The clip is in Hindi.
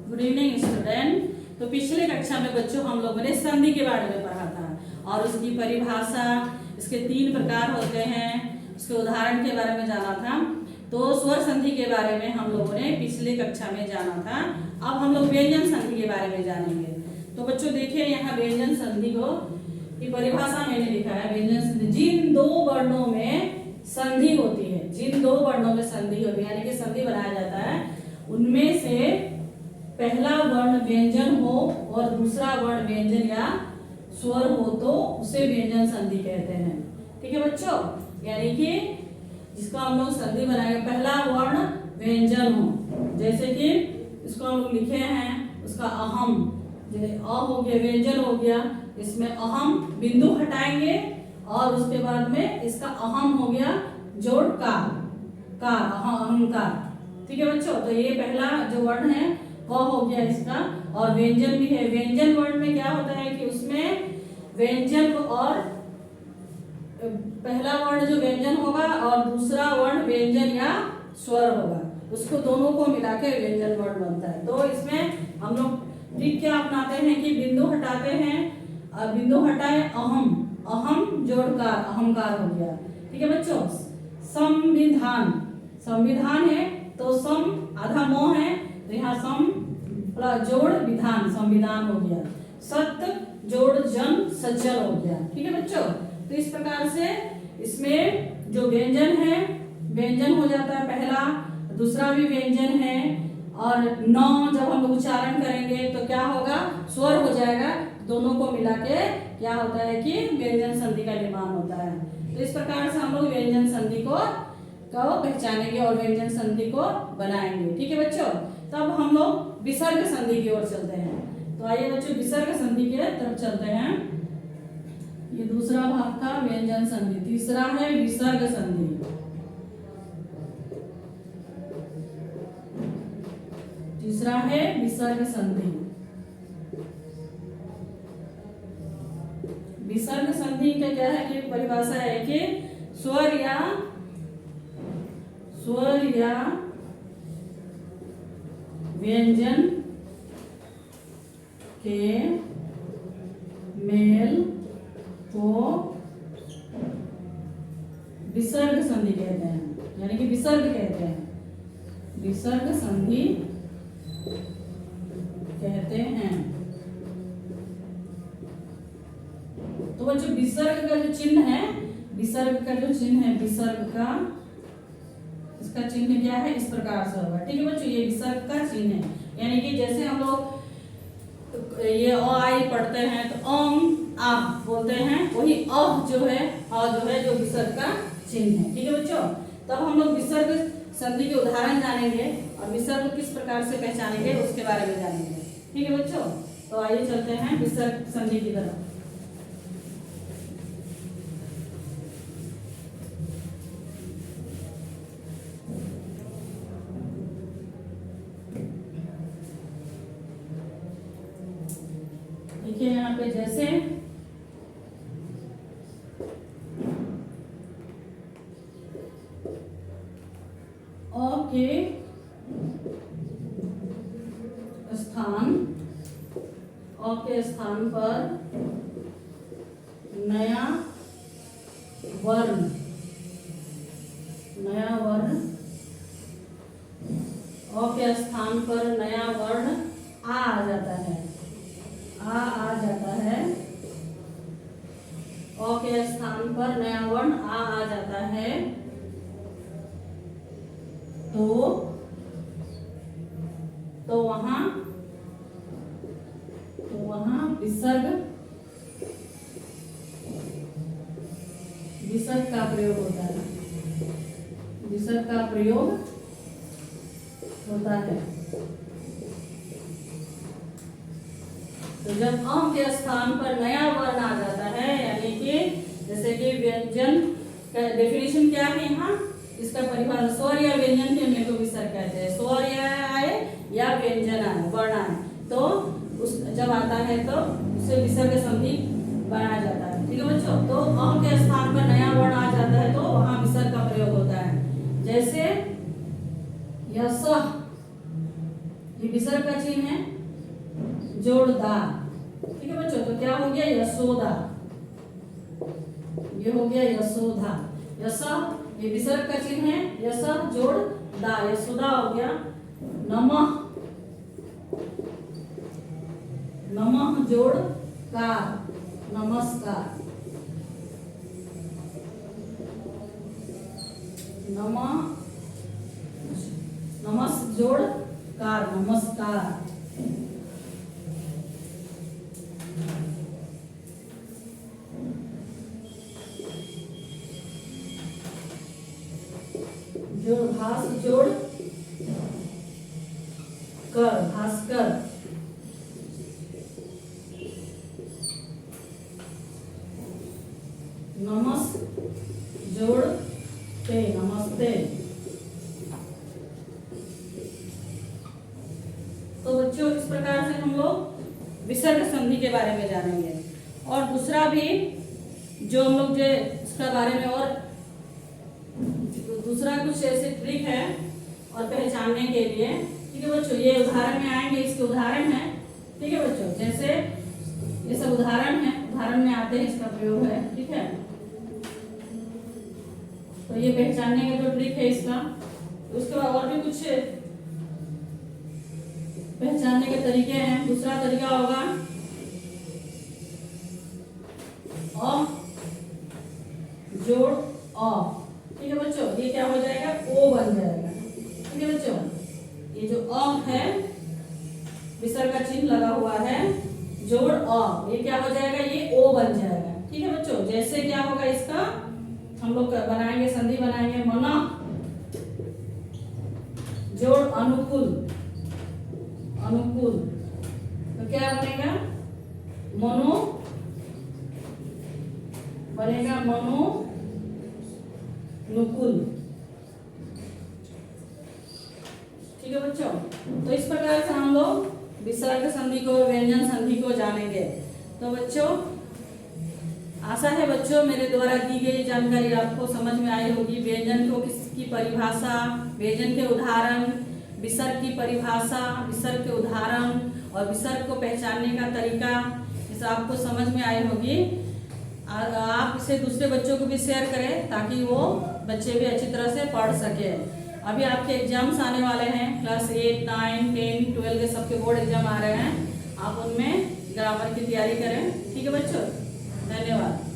Good evening student. तो पिछले कक्षा में बच्चों हम लोगों ने संधि के बारे में पढ़ा था और उसकी परिभाषा, इसके 3 प्रकार होते हैं, उसके उदाहरण के बारे में जाना था। तो स्वर संधि के बारे में हम लोगों ने पिछले कक्षा में जाना था। अब हम लोग व्यंजन संधि के बारे में जानेंगे। तो बच्चों देखिए यहाँ व्यंजन संधि को की परिभाषा मैंने लिखा है। व्यंजन संधि जिन 2 वर्णों में संधि होती है, जिन 2 वर्णों में संधि होती है यानी कि संधि बनाया जाता है, उनमें से पहला वर्ण व्यंजन हो और दूसरा वर्ण व्यंजन या स्वर हो तो उसे व्यंजन संधि कहते हैं। ठीक है बच्चों, यानी कि जिसका हम लोग संधि बनाएंगे, पहला वर्ण व्यंजन हो, जैसे कि इसको हम लोग लिखे हैं, उसका अहम, जैसे अ हो गया, व्यंजन हो गया, इसमें अहम बिंदु हटाएंगे और उसके बाद में इसका अहम हो गया जोड़ कार, अहंकार। ठीक है बच्चों, तो ये पहला जो वर्ण है क हो गया इसका, और व्यंजन भी है। व्यंजन वर्ण में क्या होता है कि उसमें व्यंजन और पहला वर्ण जो व्यंजन होगा और दूसरा वर्ण व्यंजन या स्वर होगा, उसको दोनों को मिला के व्यंजन वर्ण बनता है। तो इसमें हम लोग ट्रिक क्या अपनाते हैं कि बिंदु हटाते हैं, बिंदु हटाए अहम जोड़कार अहंकार हो गया। ठीक है बच्चों, संविधान, संविधान है तो सम आधा मोह है तो यहाँ सम जोड़ विधान, संविधान हो गया। सत्य जोड़ जन सज्जन हो गया। ठीक है बच्चों, तो इस प्रकार से इसमें जो व्यंजन है, व्यंजन हो जाता है पहला, दूसरा भी व्यंजन है, और न जब हम लोग उच्चारण करेंगे तो क्या होगा, स्वर हो जाएगा। दोनों को मिला के क्या होता है कि व्यंजन संधि का निर्माण होता है। तो इस प्रकार से हम लोग व्यंजन संधि को पहचानेंगे और व्यंजन संधि को बनाएंगे। ठीक है बच्चों, तब हम लोग विसर्ग संधि की ओर चलते हैं। तो आइए बच्चों विसर्ग संधि के तरफ चलते हैं। ये दूसरा भाग था व्यंजन संधि, तीसरा है विसर्ग संधि। तीसरा है विसर्ग संधि। विसर्ग संधि का क्या है कि परिभाषा है कि स्वर या व्यंजन के मेल को विसर्ग संधि कहते हैं, यानी कि विसर्ग कहते हैं, विसर्ग संधि कहते हैं। तो बच्चों विसर्ग का जो चिन्ह है, विसर्ग का जो चिन्ह है, विसर्ग का इसका चिन्ह क्या है, इस प्रकार से होगा। ठीक है बच्चों, ये विसर्ग का चिन्ह है, यानी कि जैसे हम लोग ये अ आई पढ़ते हैं तो आ बोलते हैं, वही जो है जो विसर्ग का चिन्ह है। ठीक है बच्चों, तब हम लोग विसर्ग संधि के उदाहरण जानेंगे और विसर्ग किस प्रकार से पहचानेंगे उसके बारे में जानेंगे। ठीक है बच्चों, तो आइए चलते हैं विसर्ग संधि की तरफ। देखिए यहाँ पे जैसे अ के स्थान पर नया वर्ण अ के स्थान पर नया वर्ण आ जाता है, आ जाता है। अ के स्थान पर नया वर्ण आ जाता है तो वहां विसर्ग का प्रयोग होता है, विसर्ग का प्रयोग होता है। तो जब अ के स्थान पर नया वर्ण आ जाता है, यानी कि जैसे कि व्यंजन का डेफिनेशन क्या है यहाँ, इसका परिभाषा स्वर या व्यंजन के मेल को विसर्ग कहते हैं। स्वर आए या व्यंजन आए, वर्ण आए, तो उस जब आता है तो उसे विसर्ग संधि बनाया जाता है। ठीक है बच्चों, तो अ के स्थान पर नया वर्ण आ जाता है तो वहां विसर्ग का प्रयोग होता है। जैसे यह ये विसर्ग का चिन्ह है, जोड़ दा। ठीक है बच्चों, तो क्या हो गया? यशोदा। ये हो गया यशोदा। यश, ये विसर्ग का चिन्ह है, यश जोड़ दा, यशोदा हो गया। नमः, नमः जोड़ कार, नमस्कार। नमः, नमस जोड़ कार, नमस्कार। जोड़ भास जोड़ कर, भास्कर। नमस जोड़ ते, नमस्ते। तो बच्चों इस प्रकार से हम लोग विसर्ग संधि के बारे में जानेंगे। और दूसरा भी जो हम लोग जो इसका बारे में और दूसरा कुछ ऐसे ट्रिक है और पहचानने के लिए। ठीक है बच्चों, ये उदाहरण में आएंगे, इसके उदाहरण है। ठीक है बच्चों, जैसे ये सब उदाहरण है, उदाहरण में आते हैं, इसका प्रयोग है। ठीक है, तो ये पहचानने का जो ट्रिक है इसका। उसके बाद और भी कुछ पहचानने के तरीके हैं। दूसरा तरीका होगा अ जोड़ अ। ठीक है बच्चों, ये क्या हो जाएगा? ओ बन जाएगा। ठीक है बच्चों, ये जो अ है, विसर्ग का चिन्ह लगा हुआ है, जोड़ अ, ये क्या हो जाएगा? ये ओ बन जाएगा। ठीक है बच्चों, जैसे क्या होगा इसका, हम लोग बनाएंगे, संधि बनाएंगे। मना जोड़ अनुकूल, अनुकूल, तो क्या बनेगा? मनो बनेगा, मनो नुकुल। ठीक है बच्चों, तो इस प्रकार से हम लोग विसर्ग संधि को, व्यंजन संधि को जानेंगे। तो बच्चों आशा है बच्चों मेरे द्वारा दी गई जानकारी आपको समझ में आई होगी। व्यंजन को किसकी परिभाषा, व्यंजन के उदाहरण, विसर्ग की परिभाषा, विसर्ग के उदाहरण और विसर्ग को पहचानने का तरीका, इस आपको समझ में आई होगी। आप इसे दूसरे बच्चों को भी शेयर करें ताकि वो बच्चे भी अच्छी तरह से पढ़ सके। अभी आपके एग्जाम्स आने वाले हैं, क्लास 8, 9, 10, 12 के सबके बोर्ड एग्जाम आ रहे हैं। आप उनमें ग्रामर की तैयारी करें। ठीक है बच्चों, धन्यवाद।